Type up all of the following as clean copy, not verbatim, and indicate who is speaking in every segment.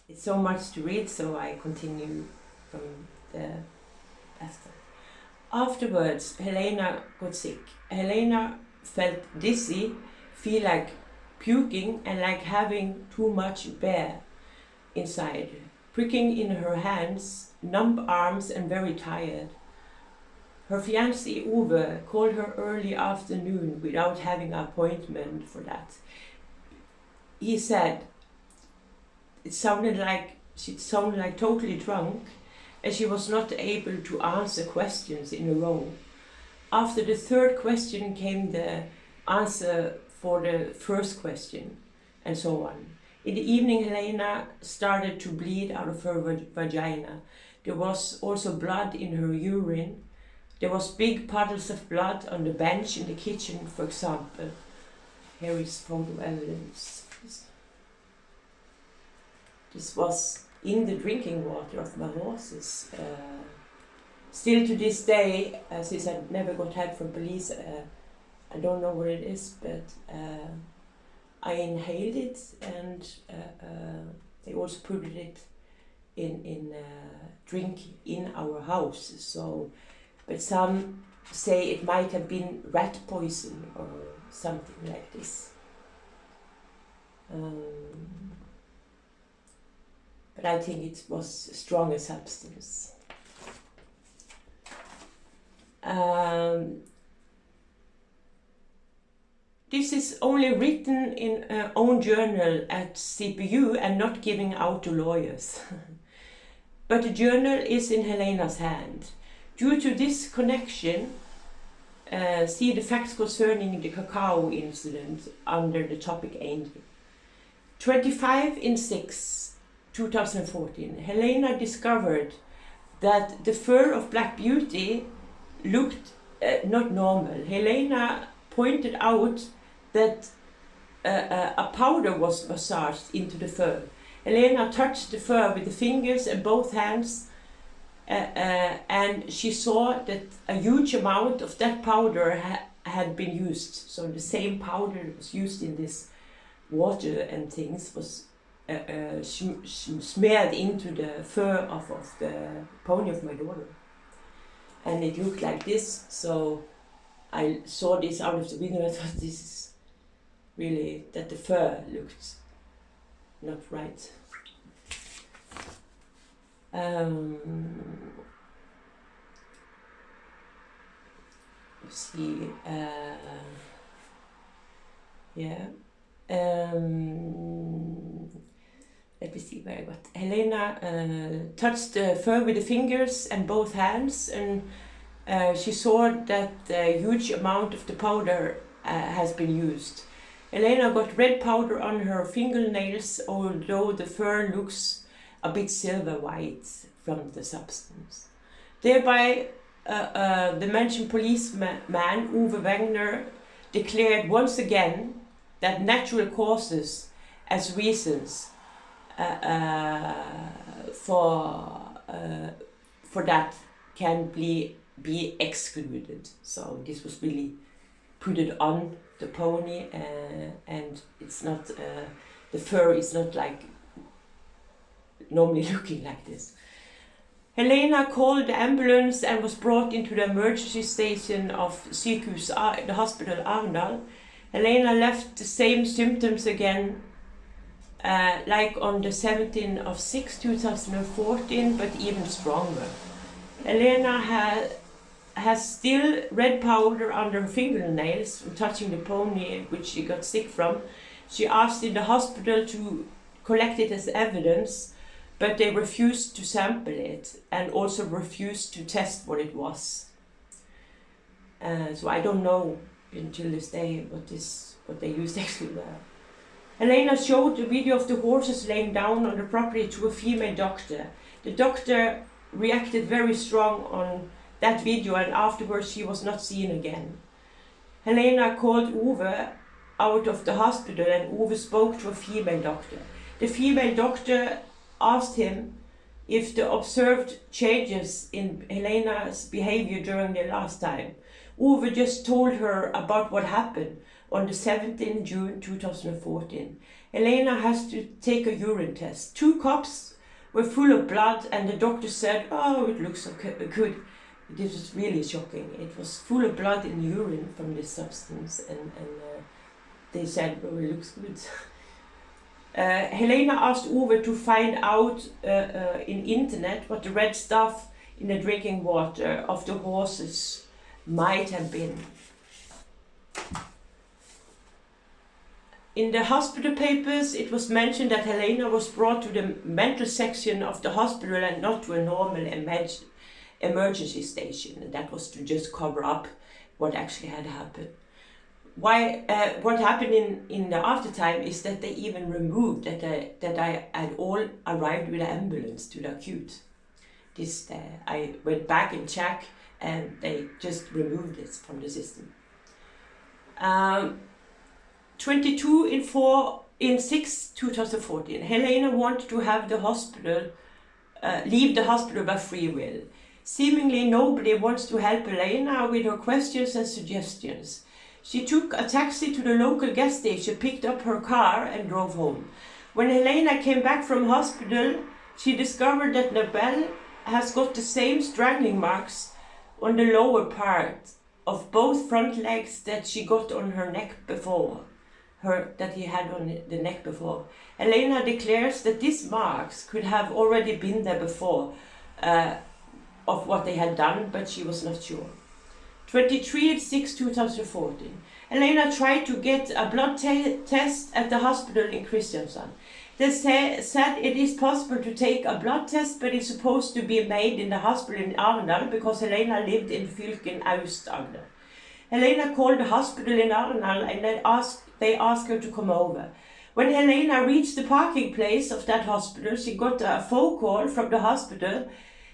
Speaker 1: it's so much to read, so I continue from the after. Afterwards, Helena got sick. Helena felt dizzy, feel like puking and like having too much bear inside, pricking in her hands, numb arms and very tired. Her fiancé Uwe called her early afternoon without having an appointment for that. He said she sounded like totally drunk, and she was not able to answer questions in a row. After the third question came the answer for the first question, and so on. In the evening, Helena started to bleed out of her vagina. There was also blood in her urine. There was big puddles of blood on the bench in the kitchen, for example. Here is photo evidence. This was in the drinking water of my horses. Still to this day, since I never got help from police, I don't know what it is, but I inhaled it, and they also put it in drink in our house. So, but some say it might have been rat poison or something like this. But I think it was a stronger substance. This is only written in her own journal at CPU and not giving out to lawyers. But the journal is in Helena's hand. Due to this connection, see the facts concerning the cacao incident under the topic Angel. 25/6/2014, Helena discovered that the fur of Black Beauty looked not normal. Helena pointed out that a powder was massaged into the fur. Helena touched the fur with the fingers and both hands, and she saw that a huge amount of that powder had been used. So the same powder that was used in this water and things was smeared into the fur of the pony of my daughter. And it looked like this, so I saw this out of the window and I thought this is really, that the fur looked not right. See, yeah. Let me see where I got. Helena touched the fur with the fingers and both hands, and she saw that a huge amount of the powder has been used. Helena got red powder on her fingernails, although the fur looks a bit silver white from the substance. Thereby, the mentioned policeman, Uwe Wagner, declared once again that natural causes as reasons for that can be excluded. So this was really put it on the pony, and it's not the fur is not like normally looking like this. Helena called the ambulance and was brought into the emergency station of the hospital Arendal. Helena left the same symptoms again, like on the 17/6/2014, but even stronger. Helena has still red powder under her fingernails from touching the pony, which she got sick from. She asked in the hospital to collect it as evidence, but they refused to sample it and also refused to test what it was. So I don't know until this day what they used actually there. Helena showed a video of the horses laying down on the property to a female doctor. The doctor reacted very strong on that video, and afterwards she was not seen again. Helena called Uwe out of the hospital, and Uwe spoke to a female doctor. The female doctor asked him if the observed changes in Helena's behavior during the last time. Uwe just told her about what happened on the 17th June 2014. Helena has to take a urine test. 2 cups were full of blood, and the doctor said, "Oh, it looks okay, good." This was really shocking. It was full of blood in urine from this substance, and they said, "Oh, it looks good." Helena asked Ove to find out in internet what the red stuff in the drinking water of the horses might have been. In the hospital papers, it was mentioned that Helena was brought to the mental section of the hospital and not to a normal emergency station. And that was to just cover up what actually had happened. What happened in the aftertime is that they even removed that I had all arrived with an ambulance to the acute. I went back and checked, and they just removed it from the system. 22/6/2014, Helena wanted to have the hospital, leave the hospital by free will. Seemingly nobody wants to help Helena with her questions and suggestions. She took a taxi to the local gas station, picked up her car and drove home. When Helena came back from hospital, she discovered that Nobel has got the same strangling marks on the lower part of both front legs that she got on her neck before. That he had on the neck before. Helena declares that these marks could have already been there before of what they had done, but she was not sure. 23/6/2014. Helena tried to get a blood test at the hospital in Kristiansand. They said it is possible to take a blood test, but it's supposed to be made in the hospital in Arendal because Helena lived in fylken Aust-Agder. Helena called the hospital in Arendal and they asked her to come over. When Helena reached the parking place of that hospital, she got a phone call from the hospital.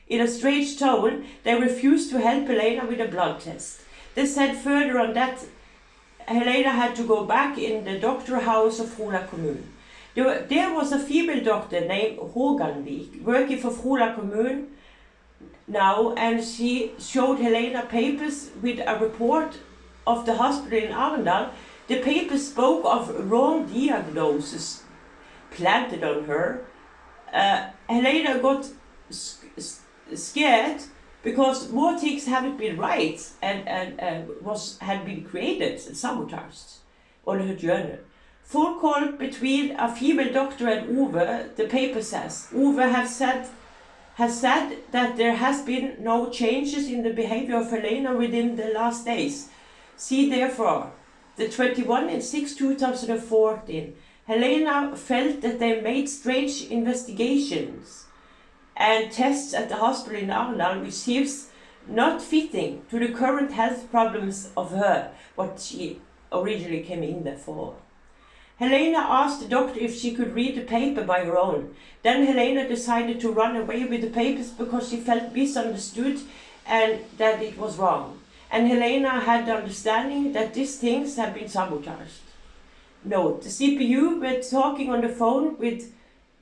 Speaker 1: In a strange tone, they refused to help Helena with a blood test. They said further on that Helena had to go back in the doctor house of Frola Kommune. There was a female doctor named Håganvik working for Frola Kommune now, and she showed Helena papers with a report of the hospital in Arendal. The papers spoke of wrong diagnosis planted on her. Helena got scared because more things hadn't been right and had been created and sabotaged on her journey. Phone call between a female doctor and Ove, the paper says. Ove has said that there has been no changes in the behavior of Helena within the last days. See therefore, the 21/6/2014, Helena felt that they made strange investigations and tests at the hospital in Arendal, which seems not fitting to the current health problems of her, what she originally came in there for. Helena asked the doctor if she could read the paper by her own. Then Helena decided to run away with the papers because she felt misunderstood and that it was wrong. And Helena had the understanding that these things had been sabotaged. Note, the CPU were talking on the phone with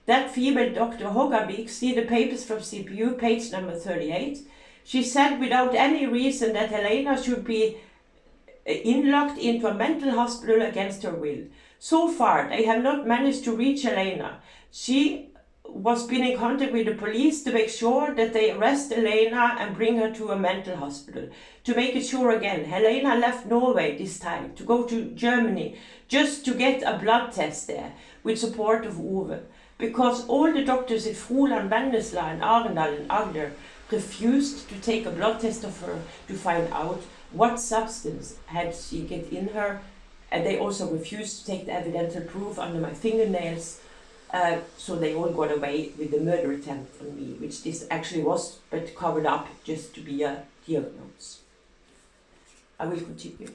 Speaker 1: that female Dr. Håganvik. See the papers from CPU, page number 38. She said without any reason that Helena should be locked into a mental hospital against her will. So far, they have not managed to reach Helena. She was been in contact with the police to make sure that they arrest Helena and bring her to a mental hospital. To make it sure again, Helena left Norway this time to go to Germany just to get a blood test there with support of Ove. Because all the doctors in Froland, Vennesla and Arendal and Agder refused to take a blood test of her to find out what substance had she get in her, and they also refused to take the evidential proof under my fingernails. So they all got away with the murder attempt on me, which this actually was, but covered up just to be a diagnosis. I will continue.